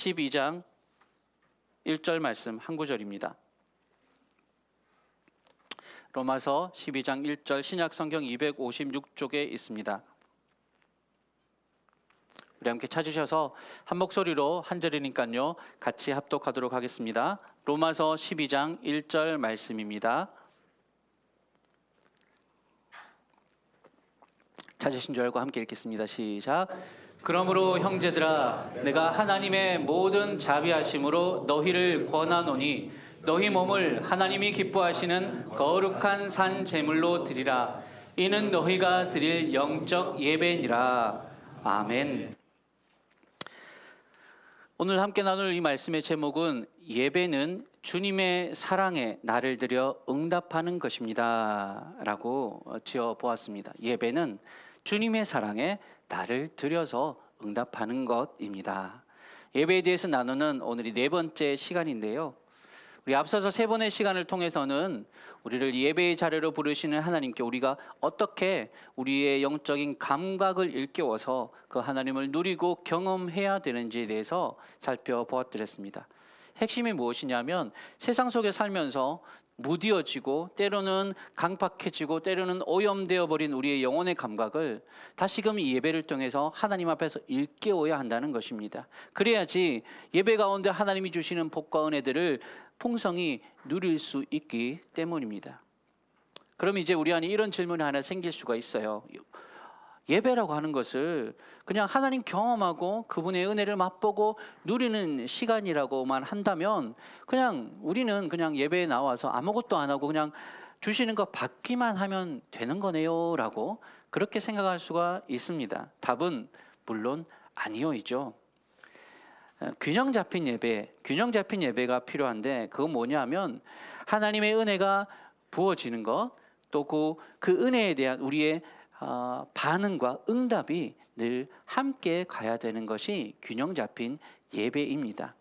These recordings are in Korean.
12장 1절 말씀 한 구절입니다. 로마서 12장 1절 신약성경 256쪽에 있습니다. 우리 함께 찾으셔서 한 목소리로 한 절이니까요 같이 합독하도록 하겠습니다. 로마서 12장 1절 말씀입니다. 찾으신 줄 알고 함께 읽겠습니다. 시작. 그러므로 형제들아, 내가 하나님의 모든 자비하심으로 너희를 권하노니 너희 몸을 하나님이 기뻐하시는 거룩한 산 제물로 드리라. 이는 너희가 드릴 영적 예배니라. 아멘. 오늘 함께 나눌 이 말씀의 제목은 예배는 주님의 사랑에 나를 들여 응답하는 것입니다 라고 지어보았습니다. 예배는 주님의 사랑에 나를 들여서 응답하는 것입니다. 예배에 대해서 나누는 오늘이 네 번째 시간인데요, 우리 앞서서 세 번의 시간을 통해서는 우리를 예배의 자리로 부르시는 하나님께 우리가 어떻게 우리의 영적인 감각을 일깨워서 그 하나님을 누리고 경험해야 되는지에 대해서 살펴보았더랬습니다. 핵심이 무엇이냐면 세상 속에 살면서 무뎌지고 때로는 강팍해지고 때로는 오염되어 버린 우리의 영혼의 감각을 다시금 이 예배를 통해서 하나님 앞에서 일깨워야 한다는 것입니다. 그래야지 예배 가운데 하나님이 주시는 복과 은혜들을 풍성히 누릴 수 있기 때문입니다. 그럼 이제 우리 안에 이런 질문이 하나 생길 수가 있어요. 예배라고 하는 것을 그냥 하나님 경험하고 그분의 은혜를 맛보고 누리는 시간이라고만 한다면 그냥 우리는 그냥 예배에 나와서 아무것도 안 하고 그냥 주시는 거 받기만 하면 되는 거네요 라고 그렇게 생각할 수가 있습니다. 답은 물론 아니요이죠. 균형 잡힌 예배가 필요한데 그건 뭐냐면 하나님의 은혜가 부어지는 것, 또 그 은혜에 대한 우리의 반응과 응답이 늘 함께 가야 되는 것이 균형 잡힌 예배입니다.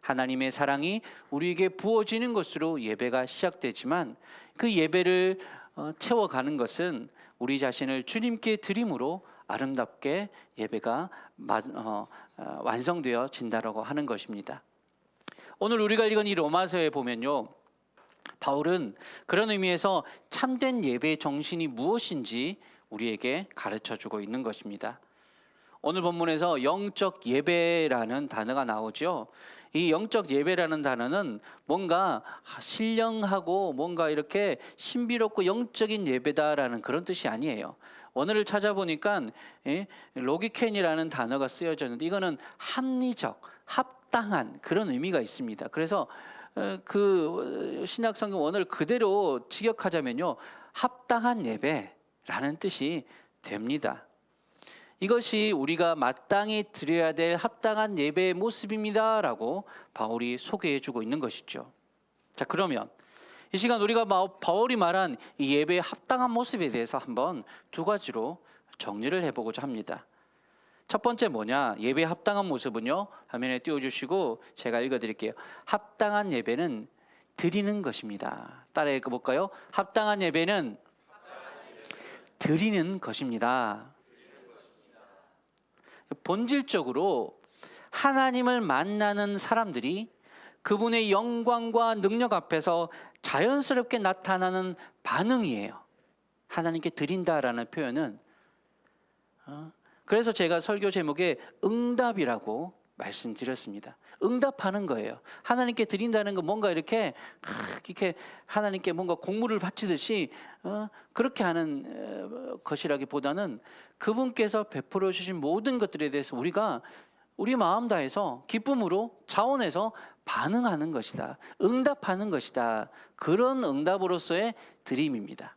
하나님의 사랑이 우리에게 부어지는 것으로 예배가 시작되지만 그 예배를 채워가는 것은 우리 자신을 주님께 드림으로 아름답게 예배가 완성되어진다라고 하는 것입니다. 오늘 우리가 읽은 이 로마서에 보면요, 바울은 그런 의미에서 참된 예배의 정신이 무엇인지 우리에게 가르쳐주고 있는 것입니다. 오늘 본문에서 영적 예배라는 단어가 나오죠. 이 영적 예배라는 단어는 뭔가 신령하고 뭔가 이렇게 신비롭고 영적인 예배다라는 그런 뜻이 아니에요. 원어를 찾아보니까 로기켄이라는 단어가 쓰여졌는데 이거는 합리적, 합당한 그런 의미가 있습니다. 그래서 그 신약성경 원어를 그대로 직역하자면요, 합당한 예배라는 뜻이 됩니다. 이것이 우리가 마땅히 드려야 될 합당한 예배의 모습입니다라고 바울이 소개해주고 있는 것이죠. 자, 그러면 이 시간 우리가 바울이 말한 이 예배의 합당한 모습에 대해서 한번 두 가지로 정리를 해보고자 합니다. 첫 번째 뭐냐? 예배의 합당한 모습은요, 화면에 띄워주시고 제가 읽어드릴게요. 합당한 예배는 드리는 것입니다. 따라 읽어볼까요? 합당한 예배는 드리는 것입니다. 본질적으로 하나님을 만나는 사람들이 그분의 영광과 능력 앞에서 자연스럽게 나타나는 반응이에요. 하나님께 드린다라는 표현은 그래서 제가 설교 제목에 응답이라고 말씀드렸습니다. 응답하는 거예요. 하나님께 드린다는 건 뭔가 이렇게 하나님께 뭔가 공물을 바치듯이 그렇게 하는 것이라기보다는 그분께서 베풀어 주신 모든 것들에 대해서 우리가 우리 마음 다해서 기쁨으로 자원해서 반응하는 것이다. 응답하는 것이다. 그런 응답으로서의 드림입니다.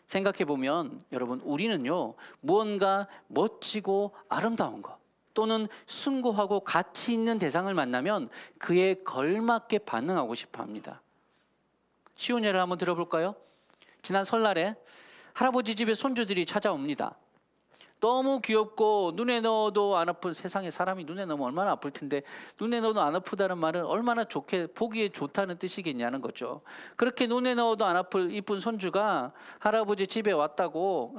생각해보면 여러분, 우리는요, 무언가 멋지고 아름다운 것 또는 숭고하고 가치 있는 대상을 만나면 그에 걸맞게 반응하고 싶어 합니다. 쉬운 예를 한번 들어볼까요? 지난 설날에 할아버지 집에 손주들이 찾아옵니다. 너무 귀엽고 눈에 넣어도 안 아픈, 세상에 사람이 눈에 넣으면 얼마나 아플 텐데 눈에 넣어도 안 아프다는 말은 얼마나 좋게 보기에 좋다는 뜻이겠냐는 거죠. 그렇게 눈에 넣어도 안 아플 이쁜 손주가 할아버지 집에 왔다고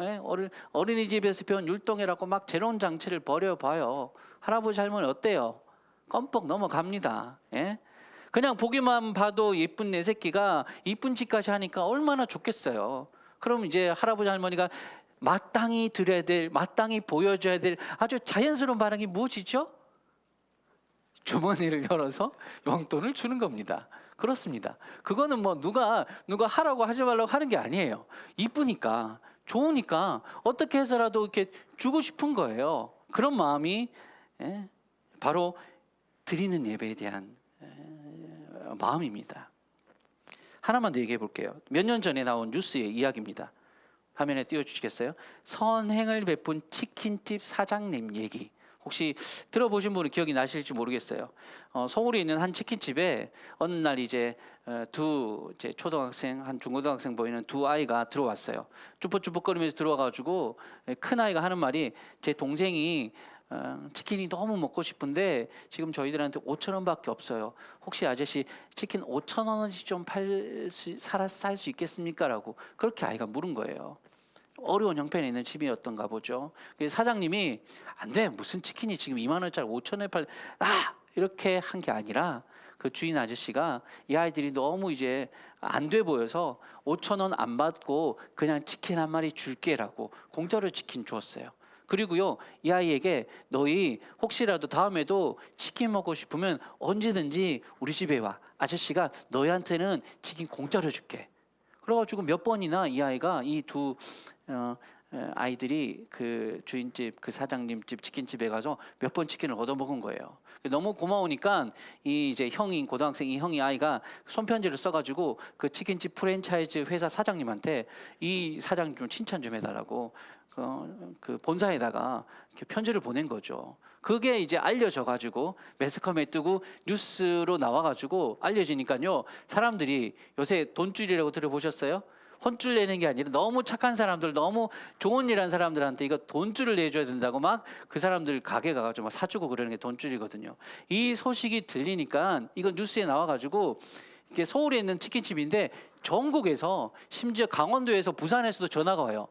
어린이집에서 배운 율동이라고 막 재롱장치를 벌여봐요. 할아버지 할머니 어때요? 껌뻑 넘어갑니다. 예? 그냥 보기만 봐도 예쁜 내 새끼가 이쁜 짓까지 하니까 얼마나 좋겠어요. 그럼 이제 할아버지 할머니가 마땅히 드려야 될, 마땅히 보여줘야 될 아주 자연스러운 반응이 무엇이죠? 주머니를 열어서 용돈을 주는 겁니다. 그렇습니다. 그거는 뭐 누가 하라고 하지 말라고 하는 게 아니에요. 이쁘니까, 좋으니까 어떻게 해서라도 이렇게 주고 싶은 거예요. 그런 마음이 바로 드리는 예배에 대한 마음입니다. 하나만 더 얘기해 볼게요. 몇 년 전에 나온 뉴스의 이야기입니다. 화면에 띄워주시겠어요? 선행을 베푼 치킨집 사장님 얘기. 혹시 들어보신 분은 기억이 나실지 모르겠어요. 서울에 있는 한 치킨집에 어느 날 이제 이제 초등학생, 한 중고등학생 보이는 두 아이가 들어왔어요. 쭈뼛쭈뼛거리면서 들어와가지고 큰 아이가 하는 말이, 제 동생이 치킨이 너무 먹고 싶은데 지금 저희들한테 5,000원밖에 없어요. 혹시 아저씨 치킨 5,000원어치 좀 살 수 있겠습니까? 라고 그렇게 아이가 물은 거예요. 어려운 형편에 있는 집이었던가 보죠. 그래서 사장님이 안 돼, 무슨 치킨이 지금 2만 원짜리 5,000원에 이렇게 한 게 아니라, 그 주인 아저씨가 이 아이들이 너무 이제 안 돼 보여서 5,000원 안 받고 그냥 치킨 한 마리 줄게라고 공짜로 치킨 주었어요. 그리고요, 이 아이에게 너희 혹시라도 다음에도 치킨 먹고 싶으면 언제든지 우리 집에 와. 아저씨가 너희한테는 치킨 공짜로 줄게. 그래가지고 몇 번이나 이 아이가 이 두 아이들이 그 주인집, 그 사장님 집 치킨집에 가서 몇 번 치킨을 얻어 먹은 거예요. 너무 고마우니까 이 이제 형인 고등학생 이 형이 아이가 손편지를 써가지고 그 치킨집 프랜차이즈 회사 사장님한테 이 사장님 좀 칭찬 좀 해달라고 그 본사에다가 이렇게 편지를 보낸 거죠. 그게 이제 알려져 가지고 매스컴에 뜨고 뉴스로 나와 가지고 알려지니까요, 사람들이 요새 돈줄이라고 들어보셨어요? 혼줄 내는 게 아니라 너무 착한 사람들, 너무 좋은 일한 사람들한테 이거 돈줄을 내줘야 된다고 막 그 사람들 가게 가가지고 막 사주고 그러는 게 돈줄이거든요. 이 소식이 들리니까 이거 뉴스에 나와가지고, 이게 서울에 있는 치킨집인데 전국에서, 심지어 강원도에서, 부산에서도 전화가 와요.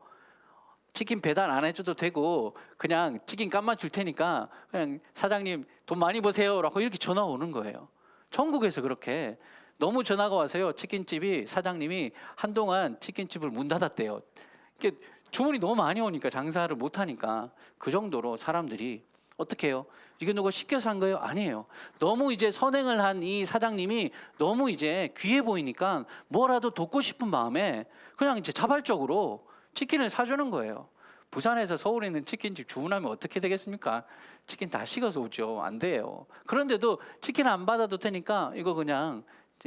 치킨 배달 안 해줘도 되고 그냥 치킨 값만 줄 테니까 그냥 사장님 돈 많이 버세요라고 이렇게 전화 오는 거예요. 전국에서 그렇게 너무 전화가 와서요, 치킨집이 사장님이 한동안 치킨집을 문 닫았대요. 이게 주문이 너무 많이 오니까 장사를 못 하니까. 그 정도로 사람들이 어떻게 해요? 이게 누가 시켜서 한 거예요? 아니에요. 너무 이제 선행을 한 이 사장님이 너무 이제 귀해 보이니까 뭐라도 돕고 싶은 마음에 그냥 이제 자발적으로 치킨을 사주는 거예요. 부산에서 서울에 있는 치킨집 주문하면 어떻게 되겠습니까? 치킨 다 식어서 오죠. 안 돼요. 그런데도 치킨 안 받아도 되니까 이거 그냥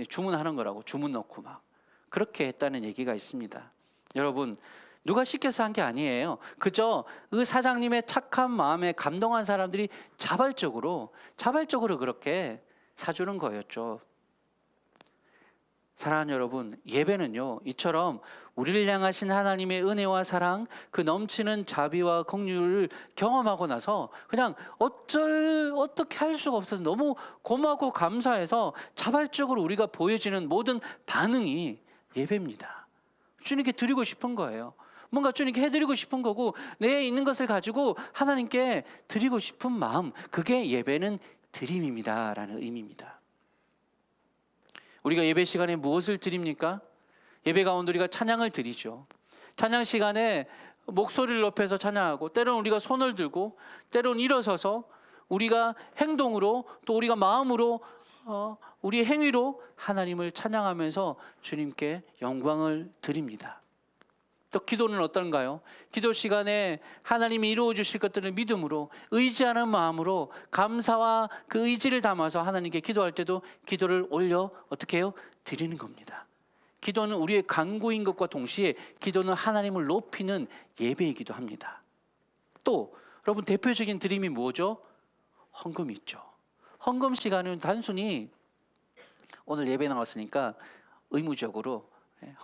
주문하는 거라고, 주문 넣고 막 그렇게 했다는 얘기가 있습니다. 여러분, 누가 시켜서 한 게 아니에요. 그저 그 사장님의 착한 마음에 감동한 사람들이 자발적으로 그렇게 사주는 거였죠. 사랑하는 여러분, 예배는요, 이처럼 우리를 향하신 하나님의 은혜와 사랑, 그 넘치는 자비와 긍휼을 경험하고 나서 그냥 어떻게 할 수가 없어서 너무 고맙고 감사해서 자발적으로 우리가 보여지는 모든 반응이 예배입니다. 주님께 드리고 싶은 거예요. 뭔가 주님께 해드리고 싶은 거고, 내에 있는 것을 가지고 하나님께 드리고 싶은 마음, 그게 예배는 드림입니다라는 의미입니다. 우리가 예배 시간에 무엇을 드립니까? 예배 가운데 우리가 찬양을 드리죠. 찬양 시간에 목소리를 높여서 찬양하고, 때로는 우리가 손을 들고, 때로는 일어서서 우리가 행동으로, 또 우리가 마음으로, 우리의 행위로 하나님을 찬양하면서 주님께 영광을 드립니다. 또 기도는 어떤가요? 기도 시간에 하나님이 이루어 주실 것들을 믿음으로, 의지하는 마음으로, 감사와 그 의지를 담아서 하나님께 기도할 때도 기도를 올려 어떻게 해요? 드리는 겁니다. 기도는 우리의 간구인 것과 동시에 기도는 하나님을 높이는 예배이기도 합니다. 또 여러분, 대표적인 드림이 뭐죠? 헌금이 있죠. 헌금 시간은 단순히 오늘 예배 나왔으니까 의무적으로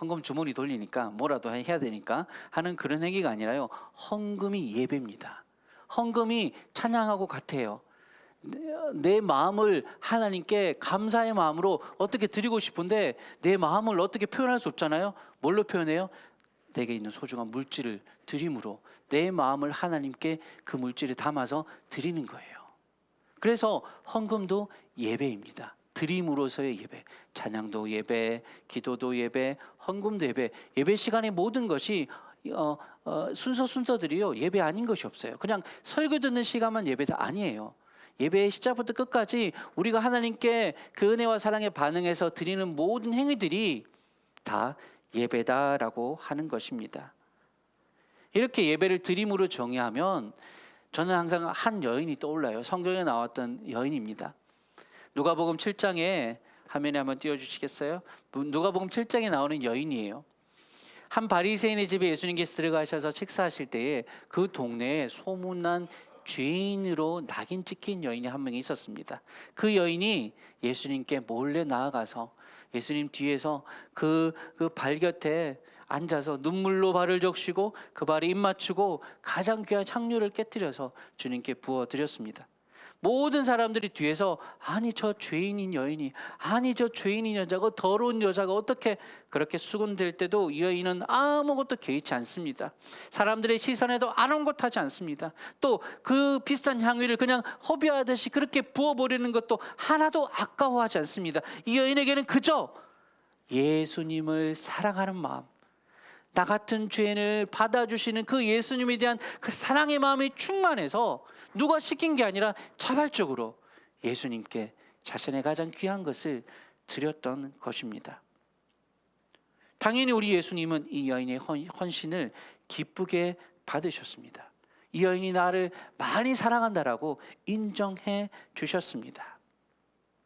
헌금 주머니 돌리니까 뭐라도 해야 되니까 하는 그런 행위가 아니라요, 헌금이 예배입니다. 헌금이 찬양하고 같아요. 내 마음을 하나님께 감사의 마음으로 어떻게 드리고 싶은데 내 마음을 어떻게 표현할 수 없잖아요. 뭘로 표현해요? 내게 있는 소중한 물질을 드림으로 내 마음을 하나님께 그 물질을 담아서 드리는 거예요. 그래서 헌금도 예배입니다. 드림으로서의 예배, 찬양도 예배, 기도도 예배, 헌금도 예배. 예배 시간의 모든 것이 순서들이요 예배 아닌 것이 없어요. 그냥 설교 듣는 시간만 예배도 아니에요. 예배의 시작부터 끝까지 우리가 하나님께 그 은혜와 사랑에 반응해서 드리는 모든 행위들이 다 예배다라고 하는 것입니다. 이렇게 예배를 드림으로 정의하면 저는 항상 한 여인이 떠올라요. 성경에 나왔던 여인입니다. 누가복음 7장에 화면에 한번 띄워주시겠어요? 누가복음 7장에 나오는 여인이에요. 한 바리새인의 집에 예수님께서 들어가셔서 식사하실 때에 그 동네에 소문난 죄인으로 낙인 찍힌 여인이 한 명이 있었습니다. 그 여인이 예수님께 몰래 나아가서 예수님 뒤에서 그 발 곁에 앉아서 눈물로 발을 적시고 그 발에 입 맞추고 가장 귀한 향유를 깨뜨려서 주님께 부어드렸습니다. 모든 사람들이 뒤에서 아니 저 죄인인 여인이, 아니 저 죄인인 여자가, 더러운 여자가 어떻게 그렇게 수군댈 때도 이 여인은 아무것도 개의치 않습니다. 사람들의 시선에도 아랑곳하지 않습니다. 또 그 비싼 향유를 그냥 허비하듯이 그렇게 부어버리는 것도 하나도 아까워하지 않습니다. 이 여인에게는 그저 예수님을 사랑하는 마음, 나 같은 죄인을 받아주시는 그 예수님에 대한 그 사랑의 마음이 충만해서 누가 시킨 게 아니라 자발적으로 예수님께 자신의 가장 귀한 것을 드렸던 것입니다. 당연히 우리 예수님은 이 여인의 헌신을 기쁘게 받으셨습니다. 이 여인이 나를 많이 사랑한다라고 인정해 주셨습니다.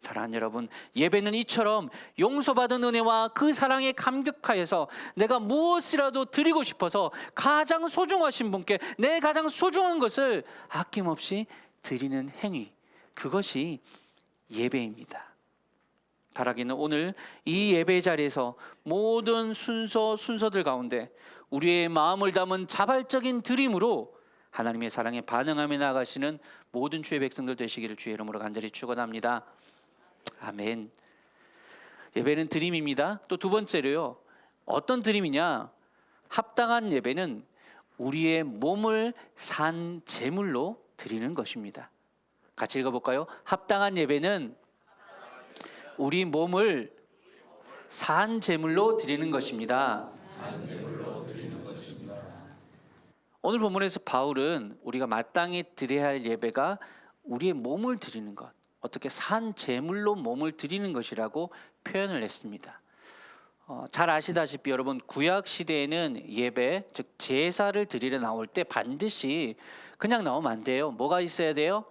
사랑하는 여러분, 예배는 이처럼 용서받은 은혜와 그 사랑에 감격하여서 내가 무엇이라도 드리고 싶어서 가장 소중하신 분께 내 가장 소중한 것을 아낌없이 드리는 행위, 그것이 예배입니다. 바라기는 오늘 이 예배 자리에서 모든 순서들 가운데 우리의 마음을 담은 자발적인 드림으로 하나님의 사랑에 반응하며 나아가시는 모든 주의 백성들 되시기를 주의 이름으로 간절히 축원합니다. 아멘. 예배는 드림입니다. 또 두 번째로요, 어떤 드림이냐? 합당한 예배는 우리의 몸을 산 제물로 드리는 것입니다. 같이 읽어볼까요? 합당한 예배는 우리 몸을 산 제물로 드리는 것입니다. 오늘 본문에서 바울은 우리가 마땅히 드려야 할 예배가 우리의 몸을 드리는 것, 어떻게 산 제물로 몸을 드리는 것이라고 표현을 했습니다. 잘 아시다시피 여러분, 구약 시대에는 예배, 즉 제사를 드리러 나올 때 반드시 그냥 나오면 안 돼요. 뭐가 있어야 돼요?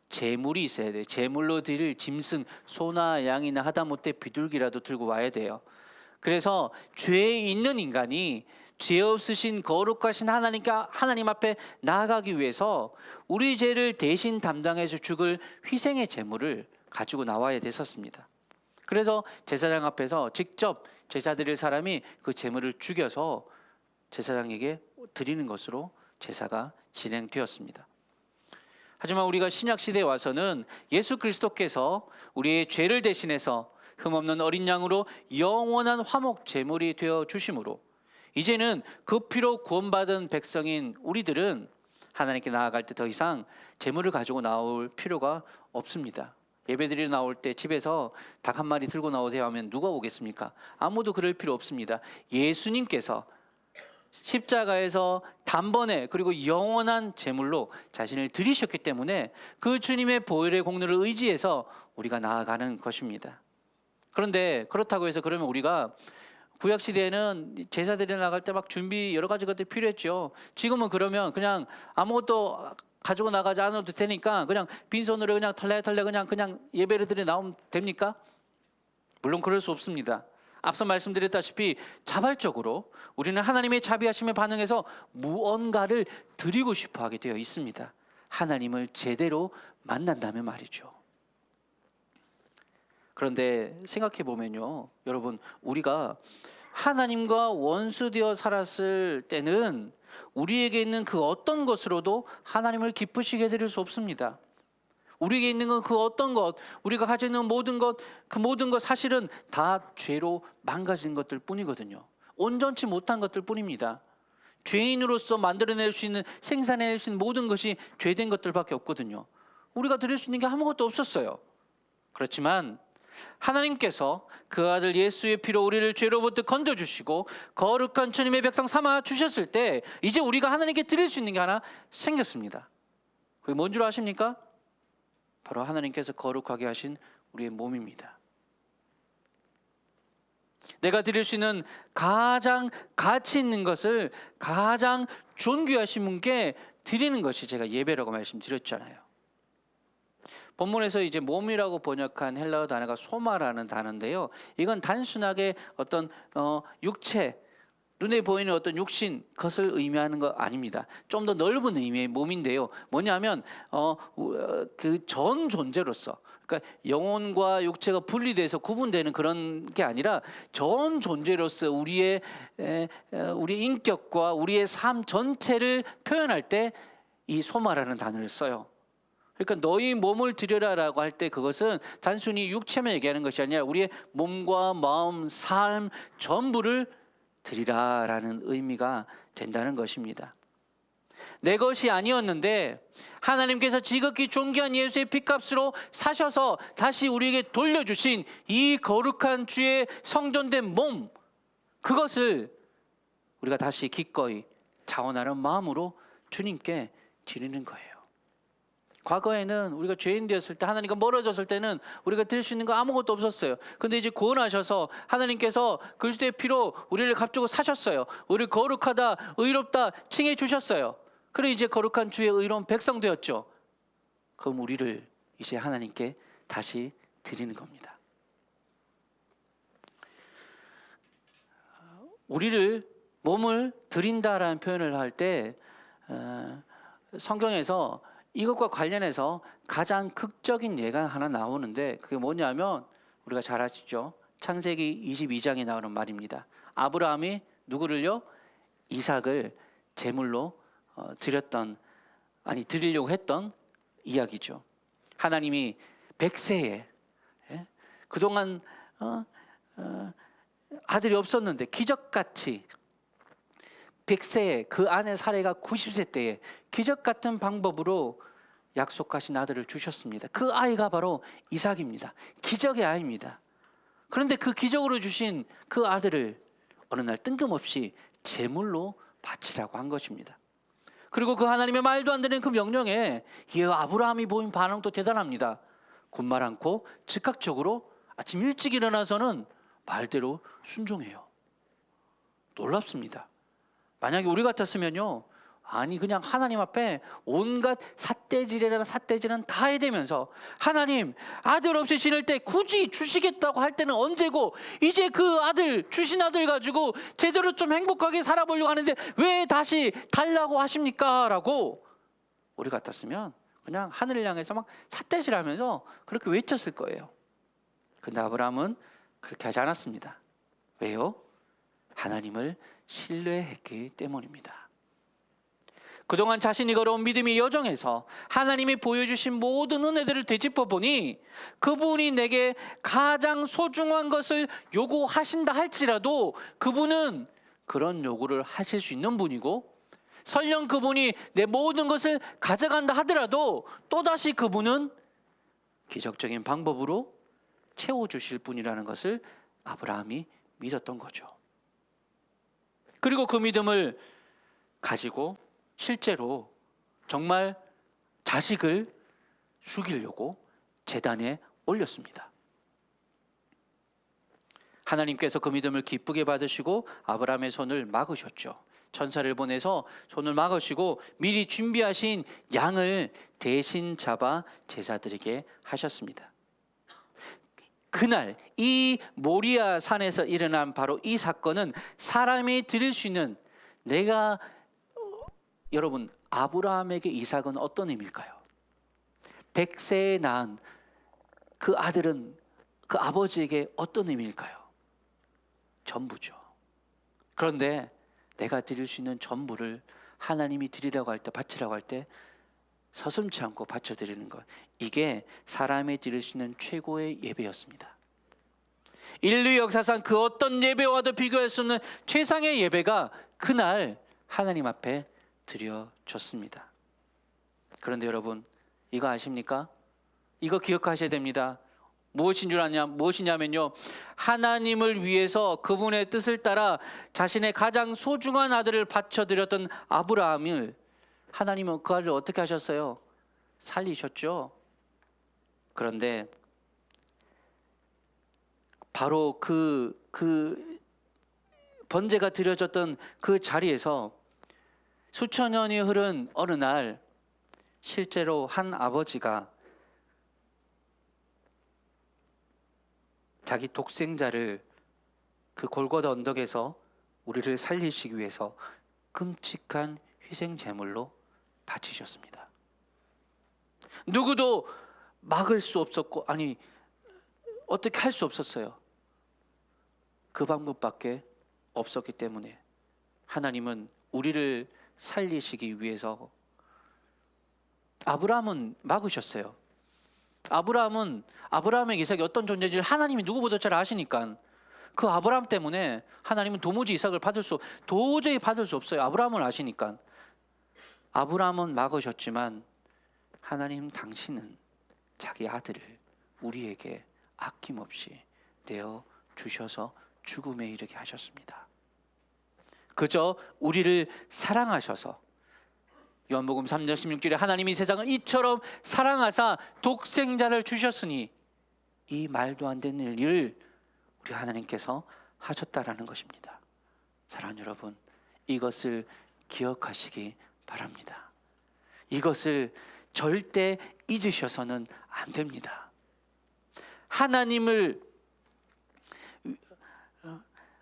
제물이 있어야 돼요. 제물로 드릴 짐승, 소나 양이나 하다못해 비둘기라도 들고 와야 돼요. 그래서 죄 있는 인간이 죄 없으신 거룩하신 하나님 앞에 나아가기 위해서 우리 죄를 대신 담당해서 죽을 희생의 제물을 가지고 나와야 됐었습니다. 그래서 제사장 앞에서 직접 제사 드릴 사람이 그 제물을 죽여서 제사장에게 드리는 것으로 제사가 진행되었습니다. 하지만 우리가 신약 시대에 와서는 예수 그리스도께서 우리의 죄를 대신해서 흠없는 어린 양으로 영원한 화목 제물이 되어 주심으로 이제는 그 피로 구원받은 백성인 우리들은 하나님께 나아갈 때 더 이상 제물을 가지고 나올 필요가 없습니다. 예배드리러 나올 때 집에서 닭 한 마리 들고 나오세요 하면 누가 오겠습니까? 아무도 그럴 필요 없습니다. 예수님께서 십자가에서 단번에 그리고 영원한 제물로 자신을 드리셨기 때문에 그 주님의 보혈의 공로를 의지해서 우리가 나아가는 것입니다. 그런데 그렇다고 해서 그러면 우리가 구약 시대에는 제사드리러 나갈 때 막 준비 여러 가지 것들이 필요했죠. 지금은 그러면 그냥 아무것도 가지고 나가지 않아도 되니까 그냥 빈손으로 그냥 털레털레 그냥 예배를 드리러 나오면 됩니까? 물론 그럴 수 없습니다. 앞서 말씀드렸다시피 자발적으로 우리는 하나님의 자비하심에 반응해서 무언가를 드리고 싶어 하게 되어 있습니다. 하나님을 제대로 만난다면 말이죠. 그런데 생각해 보면요, 여러분, 우리가 하나님과 원수되어 살았을 때는 우리에게 있는 그 어떤 것으로도 하나님을 기쁘시게 드릴 수 없습니다. 우리에게 있는 건 그 어떤 것, 우리가 가지고 있는 모든 것, 그 모든 것 사실은 다 죄로 망가진 것들 뿐이거든요. 온전치 못한 것들 뿐입니다. 죄인으로서 만들어낼 수 있는, 생산해낼 수 있는 모든 것이 죄된 것들밖에 없거든요. 우리가 드릴 수 있는 게 아무것도 없었어요. 그렇지만 하나님께서 그 아들 예수의 피로 우리를 죄로부터 건져주시고 거룩한 주님의 백성 삼아 주셨을 때 이제 우리가 하나님께 드릴 수 있는 게 하나 생겼습니다. 그게 뭔 줄 아십니까? 바로 하나님께서 거룩하게 하신 우리의 몸입니다. 내가 드릴 수 있는 가장 가치 있는 것을 가장 존귀하신 분께 드리는 것이 제가 예배라고 말씀드렸잖아요. 본문에서 이제 몸이라고 번역한 헬라어 단어가 소마라는 단어인데요. 이건 단순하게 어떤 육체, 눈에 보이는 어떤 육신 그것을 의미하는 거 아닙니다. 좀 더 넓은 의미의 몸인데요. 뭐냐면 그 전 존재로서, 그러니까 영혼과 육체가 분리돼서 구분되는 그런 게 아니라 전 존재로서 우리의 인격과 우리의 삶 전체를 표현할 때 이 소마라는 단어를 써요. 그러니까 너희 몸을 드려라라고 할 때 그것은 단순히 육체만 얘기하는 것이 아니라 우리의 몸과 마음, 삶 전부를 드리라라는 의미가 된다는 것입니다. 내 것이 아니었는데 하나님께서 지극히 존귀한 예수의 피값으로 사셔서 다시 우리에게 돌려주신 이 거룩한 주의 성전된 몸, 그것을 우리가 다시 기꺼이 자원하는 마음으로 주님께 드리는 거예요. 과거에는 우리가 죄인 되었을 때, 하나님과 멀어졌을 때는 우리가 드릴 수 있는 거 아무것도 없었어요. 근데 이제 구원하셔서 하나님께서 그리스도의 피로 우리를 값주고 사셨어요. 우리를 거룩하다, 의롭다 칭해 주셨어요. 그래 이제 거룩한 주의 의로운 백성 되었죠. 그럼 우리를 이제 하나님께 다시 드리는 겁니다. 우리를 몸을 드린다라는 표현을 할 때 성경에서 이것과 관련해서 가장 극적인 예가 하나 나오는데 그게 뭐냐면 우리가 잘 아시죠? 창세기 22장에 나오는 말입니다. 아브라함이 누구를요? 이삭을 제물로 드리려고 했던 이야기죠. 하나님이 100세에 그동안 아들이 없었는데 기적같이 100세에 그 아내 사례가 90세 때에 기적 같은 방법으로 약속하신 아들을 주셨습니다. 그 아이가 바로 이삭입니다. 기적의 아이입니다. 그런데 그 기적으로 주신 그 아들을 어느 날 뜬금없이 제물로 바치라고 한 것입니다. 그리고 그 하나님의 말도 안 되는 그 명령에 이 아브라함이 보인 반응도 대단합니다. 군말 않고 즉각적으로 아침 일찍 일어나서는 말대로 순종해요. 놀랍습니다. 만약에 우리 같았으면요, 아니 그냥 하나님 앞에 온갖 삿대질이라는 삿대질은 다 해대면서 하나님 아들 없이 지낼 때 굳이 주시겠다고 할 때는 언제고 이제 그 아들 주신 아들 가지고 제대로 좀 행복하게 살아보려고 하는데 왜 다시 달라고 하십니까? 라고 우리 같았으면 그냥 하늘을 향해서 막 삿대질하면서 그렇게 외쳤을 거예요. 근데 아브라함은 그렇게 하지 않았습니다. 왜요? 하나님을 신뢰했기 때문입니다. 그동안 자신이 걸어온 믿음의 여정에서 하나님이 보여주신 모든 은혜들을 되짚어 보니 그분이 내게 가장 소중한 것을 요구하신다 할지라도 그분은 그런 요구를 하실 수 있는 분이고 설령 그분이 내 모든 것을 가져간다 하더라도 또다시 그분은 기적적인 방법으로 채워주실 분이라는 것을 아브라함이 믿었던 거죠. 그리고 그 믿음을 가지고 실제로 정말 자식을 죽이려고 제단에 올렸습니다. 하나님께서 그 믿음을 기쁘게 받으시고 아브라함의 손을 막으셨죠. 천사를 보내서 손을 막으시고 미리 준비하신 양을 대신 잡아 제사드리게 하셨습니다. 그날 이 모리아 산에서 일어난 바로 이 사건은 사람이 드릴 수 있는 여러분 아브라함에게 이삭은 어떤 의미일까요? 100세에 낳은 그 아들은 그 아버지에게 어떤 의미일까요? 전부죠. 그런데 내가 드릴 수 있는 전부를 하나님이 드리라고 할 때, 바치라고 할 때 서슴지 않고 바쳐드리는 것, 이게 사람이 드릴 수 있는 최고의 예배였습니다. 인류 역사상 그 어떤 예배와도 비교할 수 없는 최상의 예배가 그날 하나님 앞에 드려졌습니다. 그런데 여러분, 이거 아십니까? 이거 기억하셔야 됩니다. 무엇이냐면요, 하나님을 위해서 그분의 뜻을 따라 자신의 가장 소중한 아들을 바쳐드렸던 아브라함을 하나님은 그 아들을 어떻게 하셨어요? 살리셨죠. 그런데 바로 그 번제가 드려졌던 그 자리에서 수천 년이 흐른 어느 날 실제로 한 아버지가 자기 독생자를 그 골고다 언덕에서 우리를 살리시기 위해서 끔찍한 희생 제물로 바치셨습니다. 누구도 막을 수 없었고, 아니 어떻게 할 수 없었어요. 그 방법밖에 없었기 때문에 하나님은 우리를 살리시기 위해서 아브라함은 막으셨어요. 아브라함의 이삭이 어떤 존재인지 하나님이 누구보다 잘 아시니까 그 아브라함 때문에 하나님은 도무지 이삭을 도저히 받을 수 없어요. 아브라함을 아시니까. 아브라함은 막으셨지만 하나님 당신은 자기 아들을 우리에게 아낌없이 내어 주셔서 죽음에 이르게 하셨습니다. 그저 우리를 사랑하셔서 요한복음 3장 16절에 하나님이 세상을 이처럼 사랑하사 독생자를 주셨으니 이 말도 안 되는 일을 우리 하나님께서 하셨다라는 것입니다. 사랑하는 여러분, 이것을 기억하시기 바랍니다. 이것을 절대 잊으셔서는 안 됩니다. 하나님을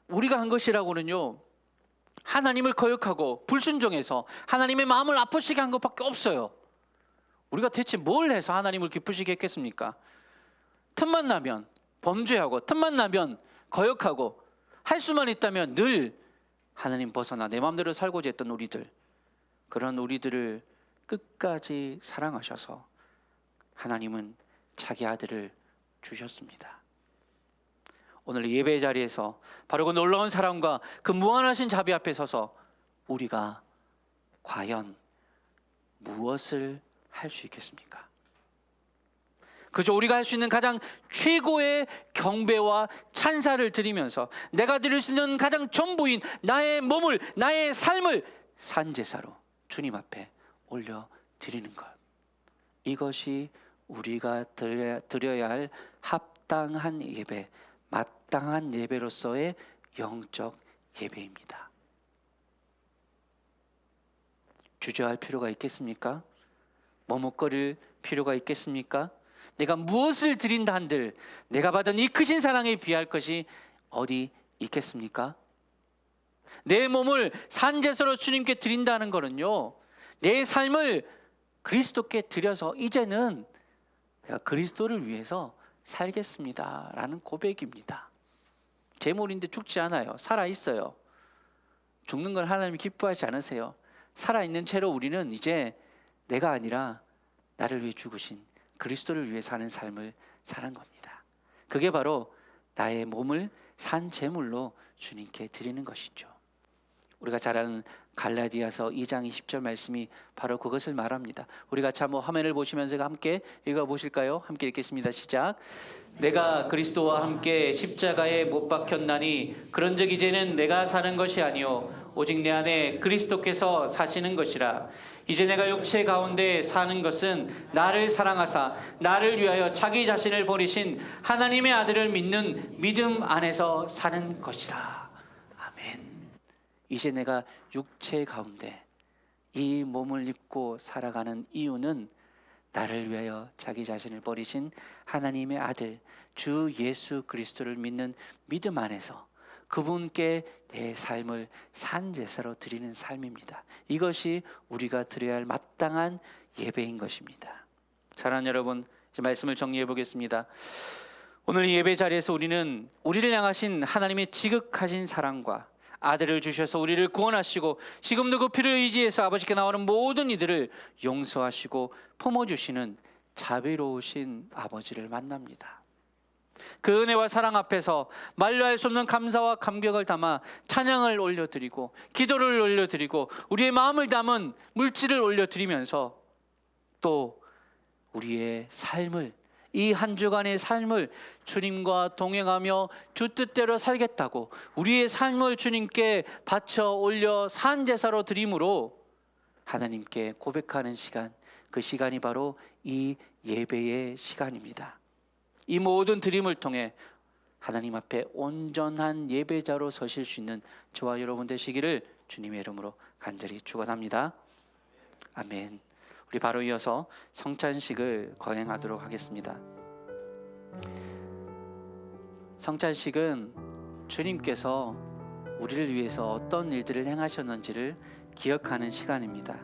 우리가 한 것이라고는요, 하나님을 거역하고 불순종해서 하나님의 마음을 아프시게 한 것밖에 없어요. 우리가 대체 뭘 해서 하나님을 기쁘시게 했겠습니까? 틈만 나면 범죄하고 틈만 나면 거역하고 할 수만 있다면 늘 하나님 벗어나 내 마음대로 살고자 했던 우리들, 그런 우리들을 끝까지 사랑하셔서 하나님은 자기 아들을 주셨습니다. 오늘 예배 자리에서 바로 그 놀라운 사랑과 그 무한하신 자비 앞에 서서 우리가 과연 무엇을 할 수 있겠습니까? 그저 우리가 할 수 있는 가장 최고의 경배와 찬사를 드리면서 내가 드릴 수 있는 가장 전부인 나의 몸을, 나의 삶을 산제사로 주님 앞에 올려드리는 것, 이것이 우리가 드려야 할 합당한 예배, 마땅한 예배로서의 영적 예배입니다. 주저할 필요가 있겠습니까? 머뭇거릴 필요가 있겠습니까? 내가 무엇을 드린다 한들 내가 받은 이 크신 사랑에 비할 것이 어디 있겠습니까? 내 몸을 산제사로 주님께 드린다는 것은요, 내 삶을 그리스도께 드려서 이제는 내가 그리스도를 위해서 살겠습니다 라는 고백입니다. 제물인데 죽지 않아요. 살아있어요. 죽는 걸 하나님이 기뻐하지 않으세요. 살아있는 채로 우리는 이제 내가 아니라 나를 위해 죽으신 그리스도를 위해 사는 삶을 사는 겁니다. 그게 바로 나의 몸을 산 제물로 주님께 드리는 것이죠. 우리가 잘 아는 갈라디아서 2장 20절 말씀이 바로 그것을 말합니다. 우리 같이 한번 화면을 보시면서 함께 읽어보실까요? 함께 읽겠습니다. 시작. 내가 그리스도와 함께 십자가에 못 박혔나니 그런즉 이제는 내가 사는 것이 아니요 오직 내 안에 그리스도께서 사시는 것이라. 이제 내가 육체 가운데 사는 것은 나를 사랑하사 나를 위하여 자기 자신을 버리신 하나님의 아들을 믿는 믿음 안에서 사는 것이라. 아멘. 이제 내가 육체 가운데 이 몸을 입고 살아가는 이유는 나를 위하여 자기 자신을 버리신 하나님의 아들 주 예수 그리스도를 믿는 믿음 안에서 그분께 내 삶을 산제사로 드리는 삶입니다. 이것이 우리가 드려야 할 마땅한 예배인 것입니다. 사랑하는 여러분, 이제 말씀을 정리해 보겠습니다. 오늘 예배 자리에서 우리는 우리를 향하신 하나님의 지극하신 사랑과 아들을 주셔서 우리를 구원하시고 지금도 그 피를 의지해서 아버지께 나오는 모든 이들을 용서하시고 품어주시는 자비로우신 아버지를 만납니다. 그 은혜와 사랑 앞에서 말로 할 수 없는 감사와 감격을 담아 찬양을 올려드리고 기도를 올려드리고 우리의 마음을 담은 물질을 올려드리면서 또 우리의 삶을, 이 한 주간의 삶을 주님과 동행하며 주 뜻대로 살겠다고 우리의 삶을 주님께 바쳐 올려 산 제사로 드림으로 하나님께 고백하는 시간, 그 시간이 바로 이 예배의 시간입니다. 이 모든 드림을 통해 하나님 앞에 온전한 예배자로 서실 수 있는 저와 여러분 되시기를 주님의 이름으로 간절히 축원합니다. 아멘. 우리 바로 이어서 성찬식을 거행하도록 하겠습니다. 성찬식은 주님께서 우리를 위해서 어떤 일들을 행하셨는지를 기억하는 시간입니다.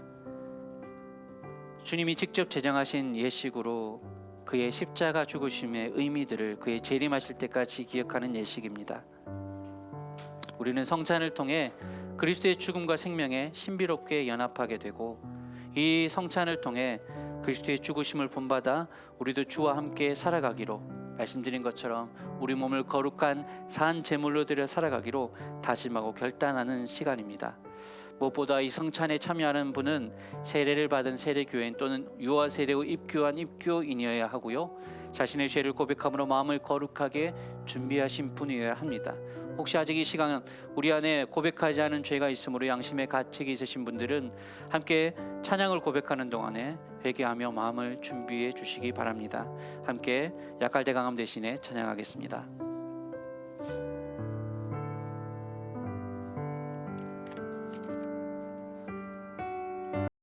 주님이 직접 제정하신 예식으로 그의 십자가 죽으심의 의미들을 그의 재림하실 때까지 기억하는 예식입니다. 우리는 성찬을 통해 그리스도의 죽음과 생명에 신비롭게 연합하게 되고, 이 성찬을 통해 그리스도의 죽으심을 본받아 우리도 주와 함께 살아가기로, 말씀드린 것처럼 우리 몸을 거룩한 산 제물로 드려 살아가기로 다짐하고 결단하는 시간입니다. 무엇보다 이 성찬에 참여하는 분은 세례를 받은 세례교인 또는 유아 세례 후 입교한 입교인이어야 하고요, 자신의 죄를 고백함으로 마음을 거룩하게 준비하신 분이어야 합니다. 혹시 아직 이 시간 우리 안에 고백하지 않은 죄가 있으므로 양심의 가책이 있으신 분들은 함께 찬양을 고백하는 동안에 회개하며 마음을 준비해 주시기 바랍니다. 함께 약할때 강함 대신에 찬양하겠습니다.